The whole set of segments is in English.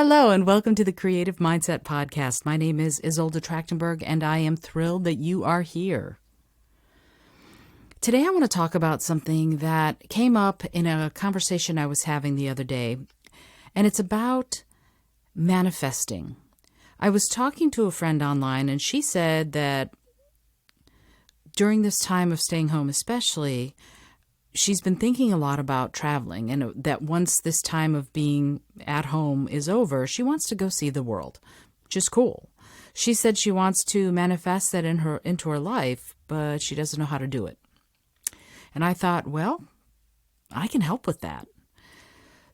Hello, and welcome to the Creative Mindset Podcast. My name is Isolde Trachtenberg, and I am thrilled that you are here. Today, I want to talk about something that came up in a conversation I was having the other day, and it's about manifesting. I was talking to a friend online, and she said that during this time of staying home especially, she's been thinking a lot about traveling, and that once this time of being at home is over, she wants to go see the world, which is cool. She said she wants to manifest that into her life, but she doesn't know how to do it. And I thought, well, I can help with that.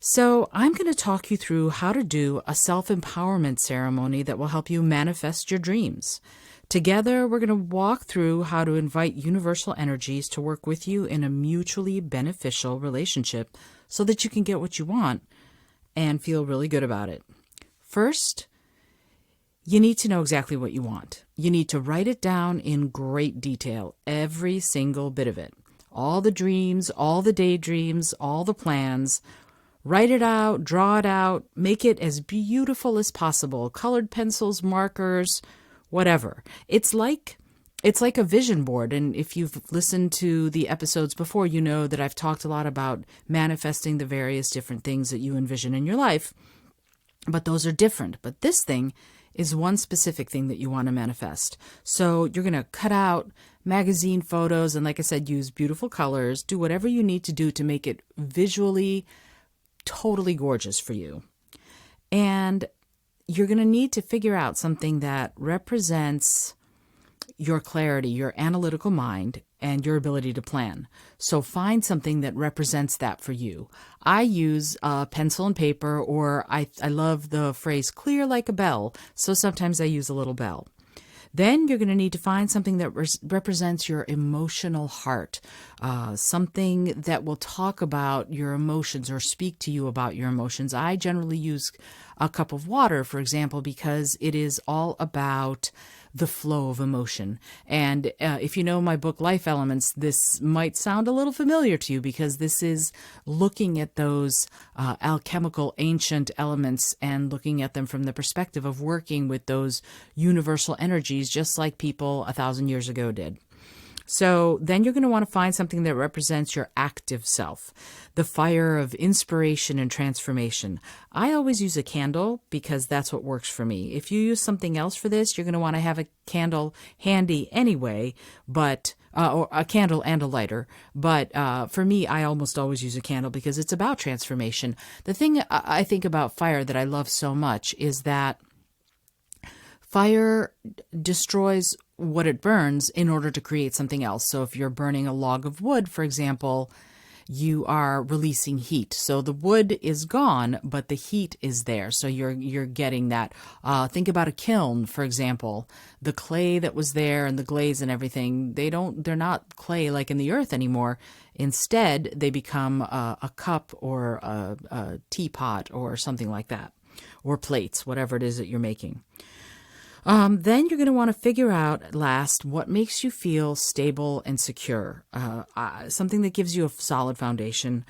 So I'm going to talk you through how to do a self-empowerment ceremony that will help you manifest your dreams. Together, we're going to walk through how to invite universal energies to work with you in a mutually beneficial relationship so that you can get what you want and feel really good about it. First, you need to know exactly what you want. You need to write it down in great detail, every single bit of it. All the dreams, all the daydreams, all the plans. Write it out, draw it out, make it as beautiful as possible. Colored pencils, markers, whatever. It's like a vision board. And if you've listened to the episodes before, you know that I've talked a lot about manifesting the various different things that you envision in your life. But those are different. But this thing is one specific thing that you want to manifest. So you're going to cut out magazine photos and, like I said, use beautiful colors. Do whatever you need to do to make it visually totally gorgeous for you. And you're going to need to figure out something that represents your clarity, your analytical mind, and your ability to plan. So find something that represents that for you. I use pencil and paper, or I love the phrase clear like a bell, so sometimes I use a little bell. Then you're going to need to find something that represents your emotional heart, something that will talk about your emotions or speak to you about your emotions. I generally use a cup of water, for example, because it is all about the flow of emotion. And if you know my book, Life Elements, this might sound a little familiar to you because this is looking at those alchemical ancient elements and looking at them from the perspective of working with those universal energies, just like people 1,000 years ago did. So then you're going to want to find something that represents your active self, the fire of inspiration and transformation. I always use a candle because that's what works for me. If you use something else for this, you're going to want to have a candle handy anyway, but or a candle and a lighter. But for me, I almost always use a candle because it's about transformation. The thing I think about fire that I love so much is that fire destroys what it burns in order to create something else. So if you're burning a log of wood, for example, you are releasing heat. So the wood is gone, but the heat is there. So you're getting that. Think about a kiln, for example. The clay that was there and the glaze and everything, they're not clay like in the earth anymore. Instead, they become a cup or a teapot or something like that, or plates, whatever it is that you're making. Then you're going to want to figure out last what makes you feel stable and secure, something that gives you a solid foundation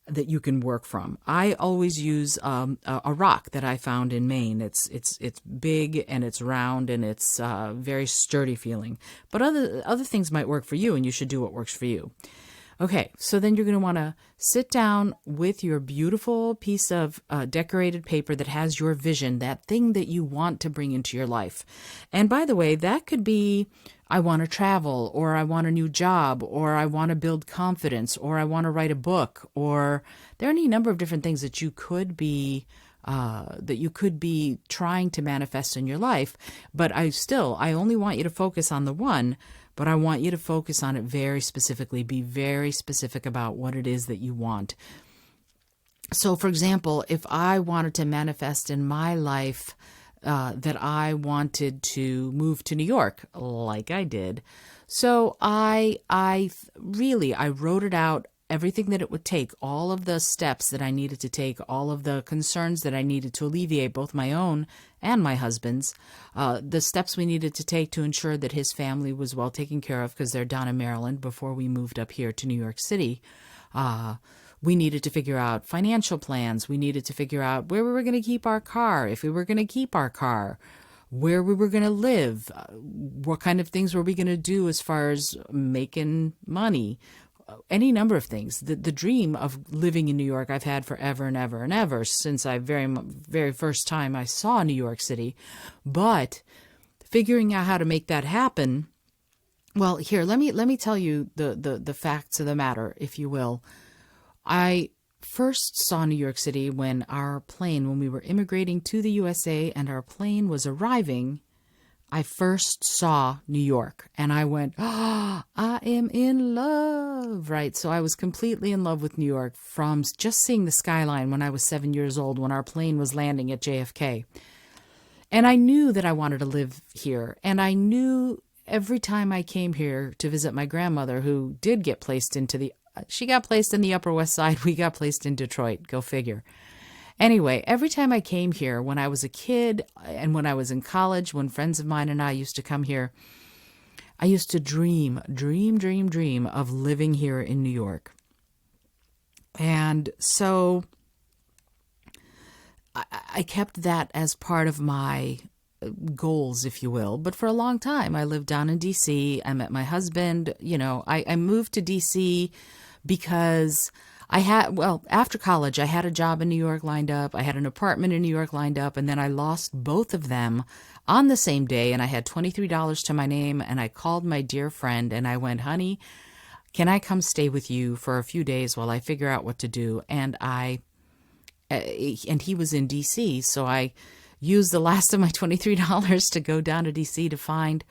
that you can work from. I always use a rock that I found in Maine. It's big and it's round and it's very sturdy feeling. But other things might work for you, and you should do what works for you. Okay, so then you're going to want to sit down with your beautiful piece of decorated paper that has your vision, that thing that you want to bring into your life. And by the way, that could be, I want to travel, or I want a new job, or I want to build confidence, or I want to write a book, or there are any number of different things that you could be trying to manifest in your life. But I only want you to focus on the one. But I want you to focus on it very specifically. Be very specific about what it is that you want. So, for example, if I wanted to manifest in my life that I wanted to move to New York, like I did, so I wrote it out, everything that it would take, all of the steps that I needed to take, all of the concerns that I needed to alleviate, both my own and my husband's, the steps we needed to take to ensure that his family was well taken care of because they're down in Maryland before we moved up here to New York City. We needed to figure out financial plans. We needed to figure out where we were going to keep our car, if we were going to keep our car, where we were going to live, what kind of things were we going to do as far as making money, any number of things. The dream of living in New York I've had forever and ever and ever since I very first time I saw New York City. But figuring out how to make that happen, well, here, let me tell you the facts of the matter, if you will. I first saw New York City when we were immigrating to the USA and our plane was arriving. I first saw New York and I went, oh, I am in love, right? So I was completely in love with New York from just seeing the skyline when I was 7 years old, when our plane was landing at JFK. And I knew that I wanted to live here. And I knew every time I came here to visit my grandmother, who did get placed she got placed in the Upper West Side. We got placed in Detroit. Go figure. Anyway, every time I came here, when I was a kid and when I was in college, when friends of mine and I used to come here, I used to dream of living here in New York. And so I kept that as part of my goals, if you will. But for a long time, I lived down in D.C. I met my husband. I moved to D.C. because after college, I had a job in New York lined up. I had an apartment in New York lined up, and then I lost both of them on the same day, and I had $23 to my name, and I called my dear friend, and I went, honey, can I come stay with you for a few days while I figure out what to do? And he was in D.C., so I used the last of my $23 to go down to D.C. to find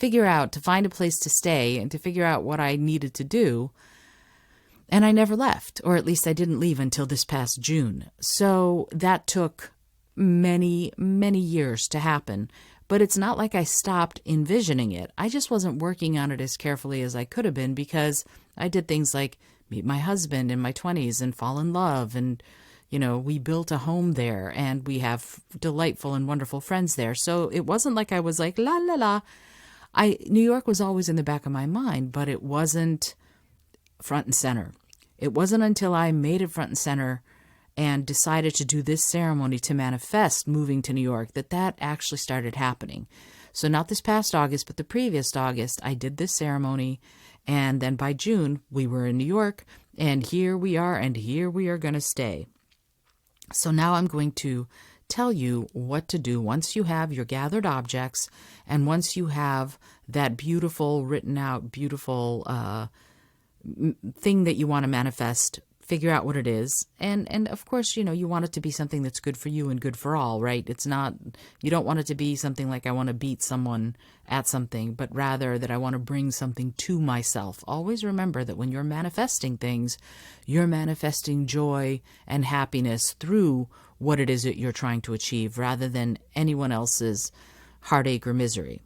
a place to stay and to figure out what I needed to do. And I never left, or at least I didn't leave until this past June. So that took many, many years to happen. But it's not like I stopped envisioning it. I just wasn't working on it as carefully as I could have been, because I did things like meet my husband in my 20s and fall in love. And, we built a home there and we have delightful and wonderful friends there. So it wasn't like I was like, la, la, la. New York was always in the back of my mind, but it wasn't front and center. It wasn't until I made it front and center and decided to do this ceremony to manifest moving to New York that actually started happening. So not this past August, but the previous August, I did this ceremony. And then by June, we were in New York, and here we are going to stay. So now I'm going to tell you what to do once you have your gathered objects and once you have that beautiful, written out, beautiful thing that you want to manifest. Figure out what it is. And of course, you want it to be something that's good for you and good for all, right? You don't want it to be something like I want to beat someone at something, but rather that I want to bring something to myself. Always remember that when you're manifesting things, you're manifesting joy and happiness through what it is that you're trying to achieve, rather than anyone else's heartache or misery.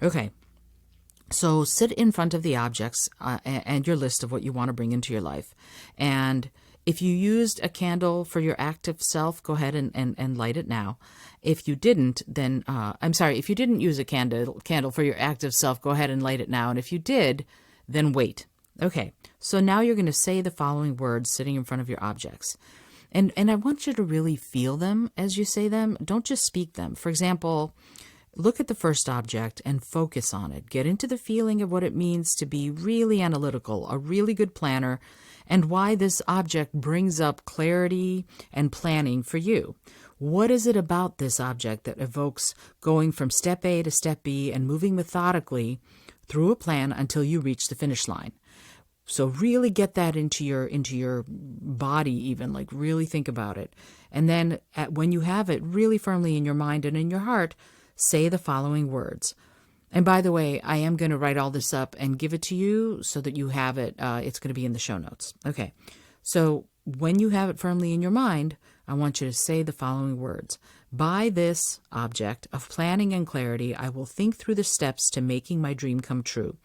Okay. So sit in front of the objects and your list of what you want to bring into your life. And if you used a candle for your active self, go ahead and light it now. If you didn't, then, if you didn't use a candle for your active self, go ahead and light it now. And if you did, then wait. Okay, so now you're going to say the following words sitting in front of your objects. And I want you to really feel them as you say them. Don't just speak them. For example, look at the first object and focus on it. Get into the feeling of what it means to be really analytical, a really good planner, and why this object brings up clarity and planning for you. What is it about this object that evokes going from step A to step B and moving methodically through a plan until you reach the finish line? So really get that into your body, even, like really think about it. And then when you have it really firmly in your mind and in your heart, say the following words. And by the way, I am going to write all this up and give it to you so that you have it. It's going to be in the show notes. Okay. So when you have it firmly in your mind, I want you to say the following words. By this object of planning and clarity, I will think through the steps to making my dream come true.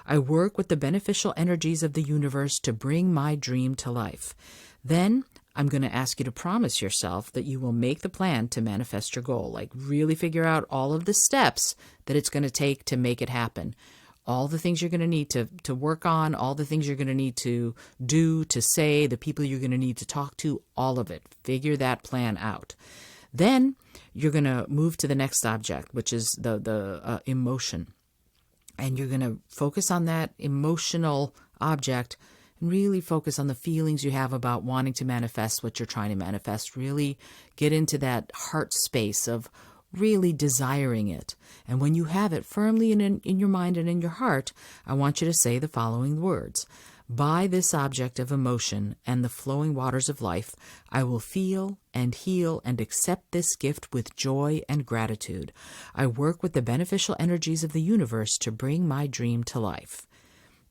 I work with the beneficial energies of the universe to bring my dream to life. Then I'm going to ask you to promise yourself that you will make the plan to manifest your goal. Like really figure out all of the steps that it's going to take to make it happen. all the things you're going to need to work on, all the things you're going to need to do, to say, the people you're going to need to talk to, all of it. Figure that plan out. Then you're going to move to the next object, which is the emotion. And you're going to focus on that emotional object and really focus on the feelings you have about wanting to manifest what you're trying to manifest. Really get into that heart space of really desiring it. And when you have it firmly in your mind and in your heart, I want you to say the following words. By this object of emotion and the flowing waters of life, I will feel and heal and accept this gift with joy and gratitude. I work with the beneficial energies of the universe to bring my dream to life.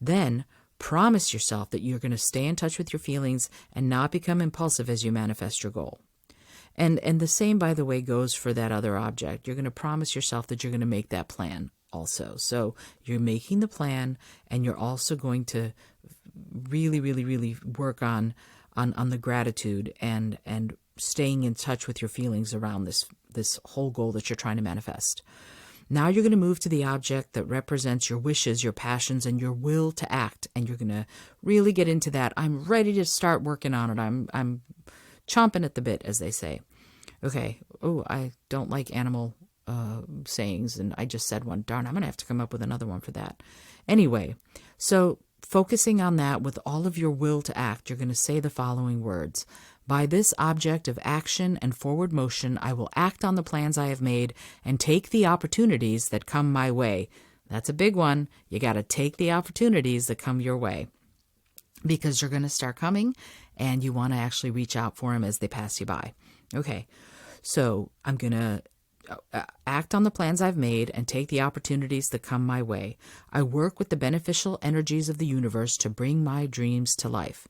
Then, promise yourself that you're going to stay in touch with your feelings and not become impulsive as you manifest your goal. And the same, by the way, goes for that other object. You're going to promise yourself that you're going to make that plan also. So you're making the plan, and you're also going to really, really, really work on the gratitude and staying in touch with your feelings around this whole goal that you're trying to manifest. Now you're going to move to the object that represents your wishes, your passions, and your will to act. And you're going to really get into that. I'm ready to start working on it. I'm chomping at the bit, as they say. Okay. Oh, I don't like animal sayings, and I just said one. Darn, I'm going to have to come up with another one for that. Anyway, so focusing on that with all of your will to act, you're going to say the following words. By this object of action and forward motion, I will act on the plans I have made and take the opportunities that come my way. That's a big one. You got to take the opportunities that come your way, because you're going to start coming and you want to actually reach out for them as they pass you by. Okay, so I'm going to act on the plans I've made and take the opportunities that come my way. I work with the beneficial energies of the universe to bring my dreams to life.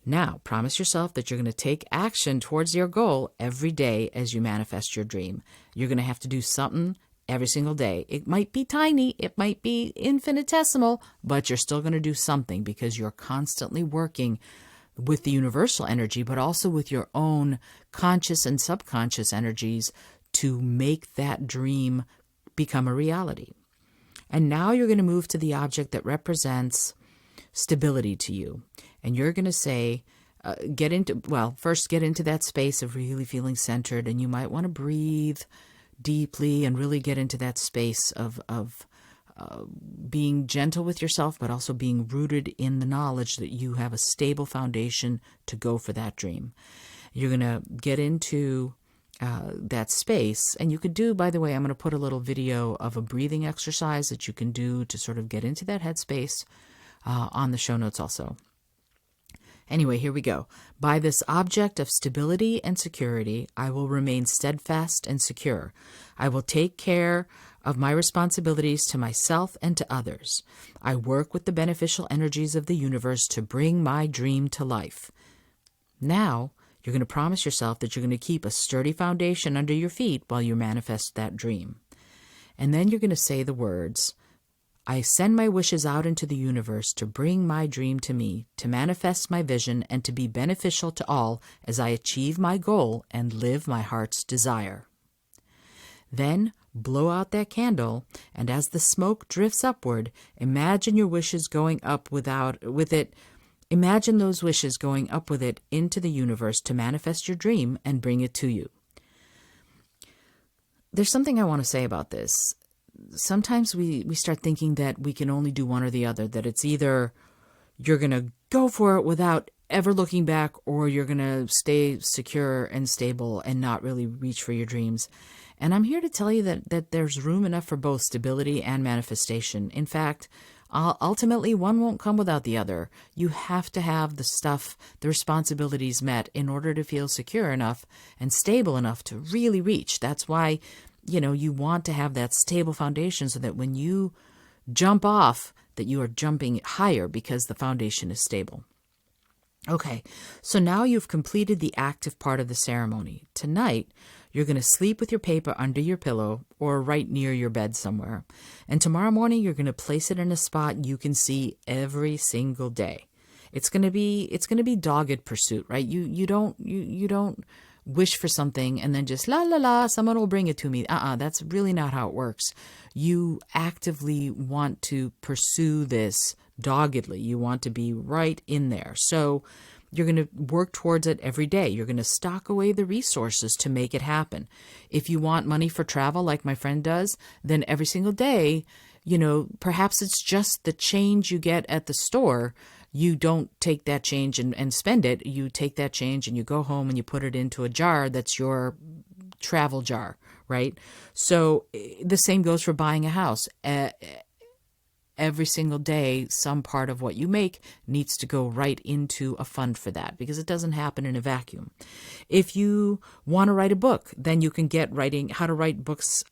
Now, promise yourself that you're going to take action towards your goal every day as you manifest your dream. You're going to have to do something every single day. It might be tiny, it might be infinitesimal, but you're still going to do something because you're constantly working with the universal energy, but also with your own conscious and subconscious energies to make that dream become a reality. And now you're going to move to the object that represents stability to you. And you're going to say, first get into that space of really feeling centered, and you might want to breathe deeply and really get into that space of being gentle with yourself, but also being rooted in the knowledge that you have a stable foundation to go for that dream. You're going to get into that space, and you could do, by the way, I'm going to put a little video of a breathing exercise that you can do to sort of get into that headspace on the show notes also. Anyway, here we go. By this object of stability and security, I will remain steadfast and secure. I will take care of my responsibilities to myself and to others. I work with the beneficial energies of the universe to bring my dream to life. Now, you're going to promise yourself that you're going to keep a sturdy foundation under your feet while you manifest that dream. And then you're going to say the words, I send my wishes out into the universe to bring my dream to me, to manifest my vision, and to be beneficial to all as I achieve my goal and live my heart's desire. Then blow out that candle, and as the smoke drifts upward, imagine your wishes going up with it. Imagine those wishes going up with it into the universe to manifest your dream and bring it to you. There's something I want to say about this. Sometimes we start thinking that we can only do one or the other, that it's either you're going to go for it without ever looking back, or you're going to stay secure and stable and not really reach for your dreams. And I'm here to tell you that there's room enough for both stability and manifestation. In fact, ultimately, one won't come without the other. You have to have the responsibilities met in order to feel secure enough and stable enough to really reach. That's why, you want to have that stable foundation so that when you jump off, that you are jumping higher because the foundation is stable. Okay, so now you've completed the active part of the ceremony. Tonight, you're going to sleep with your paper under your pillow or right near your bed somewhere. And tomorrow morning, you're going to place it in a spot you can see every single day. It's going to be dogged pursuit, right? You don't wish for something and then just la la la, someone will bring it to me. That's really not how it works. You actively want to pursue this doggedly. You want to be right in there. So you're going to work towards it every day. You're going to stock away the resources to make it happen. If you want money for travel, like my friend does, then every single day, perhaps it's just the change you get at the store. You don't take that change and spend it. You take that change and you go home and you put it into a jar that's your travel jar, right? So the same goes for buying a house. Every single day, some part of what you make needs to go right into a fund for that, because it doesn't happen in a vacuum. If you want to write a book, then you can get how to write books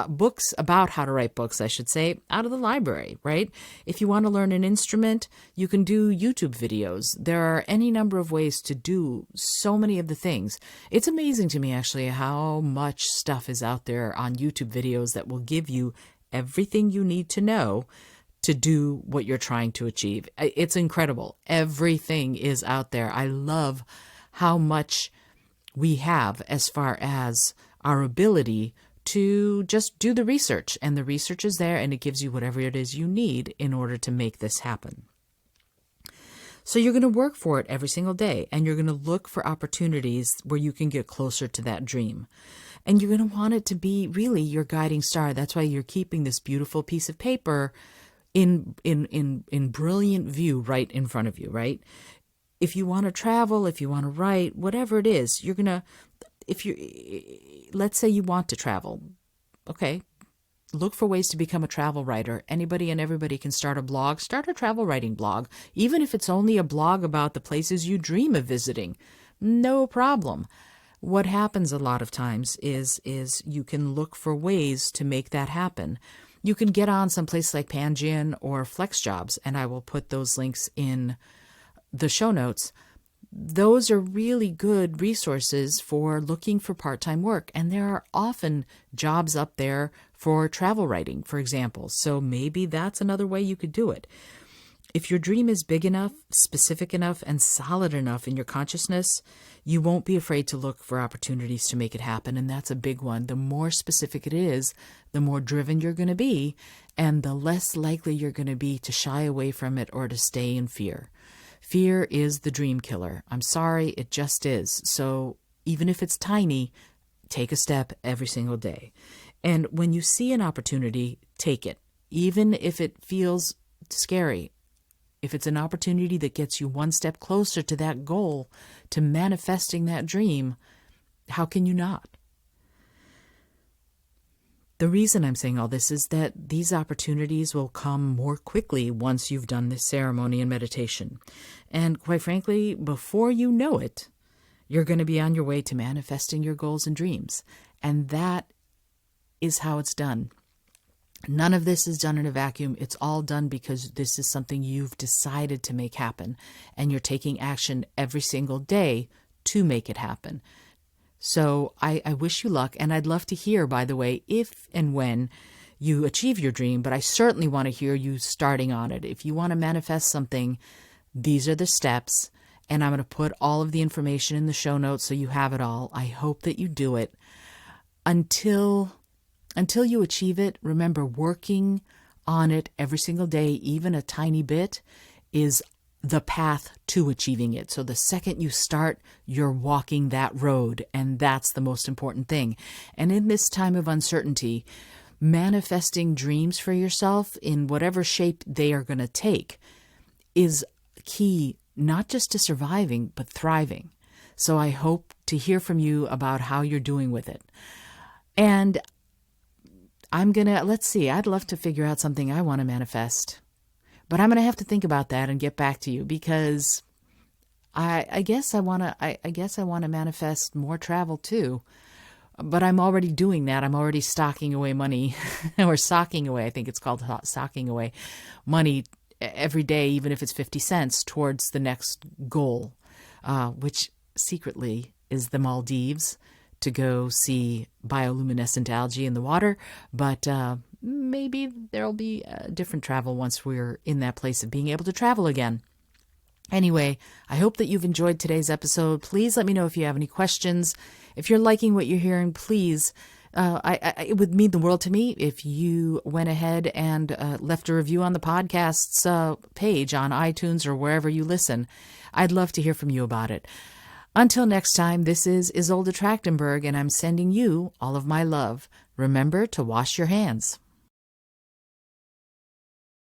books about how to write books, I should say, out of the library, right? If you want to learn an instrument, you can do YouTube videos. There are any number of ways to do so many of the things. It's amazing to me, actually, how much stuff is out there on YouTube videos that will give you everything you need to know to do what you're trying to achieve. It's incredible. Everything is out there. I love how much we have as far as our ability to just do the research. And the research is there, and it gives you whatever it is you need in order to make this happen. So you're going to work for it every single day, and you're going to look for opportunities where you can get closer to that dream. And you're going to want it to be really your guiding star. That's why you're keeping this beautiful piece of paper in brilliant view right in front of you, right? If you want to travel, if you want to write, whatever it is, let's say you want to travel. Okay, look for ways to become a travel writer. Anybody and everybody can start a blog. Start a travel writing blog, even if it's only a blog about the places you dream of visiting. No problem. What happens a lot of times is you can look for ways to make that happen. You can get on someplace like Pangian or FlexJobs, and I will put those links in the show notes. Those are really good resources for looking for part-time work, and there are often jobs up there for travel writing, for example. So maybe that's another way you could do it. If your dream is big enough, specific enough, and solid enough in your consciousness, you won't be afraid to look for opportunities to make it happen, and that's a big one. The more specific it is, the more driven you're going to be, and the less likely you're going to be to shy away from it or to stay in fear. Fear is the dream killer. I'm sorry, it just is. So even if it's tiny, take a step every single day. And when you see an opportunity, take it. Even if it feels scary, if it's an opportunity that gets you one step closer to that goal, to manifesting that dream, how can you not? The reason I'm saying all this is that these opportunities will come more quickly once you've done this ceremony and meditation. And quite frankly, before you know it, you're going to be on your way to manifesting your goals and dreams. And that is how it's done. None of this is done in a vacuum. It's all done because this is something you've decided to make happen, and you're taking action every single day to make it happen. So I wish you luck, and I'd love to hear, by the way, if and when you achieve your dream, but I certainly want to hear you starting on it. If you want to manifest something, these are the steps, and I'm going to put all of the information in the show notes so you have it all. I hope that you do it. Until you achieve it, remember, working on it every single day, even a tiny bit, is the path to achieving it. So the second you start, you're walking that road, and that's the most important thing. And in this time of uncertainty, manifesting dreams for yourself in whatever shape they are going to take is key, not just to surviving, but thriving. So I hope to hear from you about how you're doing with it. And let's see, I'd love to figure out something I want to manifest. But I'm going to have to think about that and get back to you, because I guess I want to manifest more travel too. But I'm already doing that. I'm already stocking away money or socking away. I think it's called socking away money every day, even if it's 50 cents, towards the next goal, which secretly is the Maldives, to go see bioluminescent algae in the water. But maybe there'll be different travel once we're in that place of being able to travel again. Anyway, I hope that you've enjoyed today's episode. Please let me know if you have any questions. If you're liking what you're hearing, please, it would mean the world to me if you went ahead and left a review on the podcast's page on iTunes or wherever you listen. I'd love to hear from you about it. Until next time, this is Isolde Trachtenberg, and I'm sending you all of my love. Remember to wash your hands.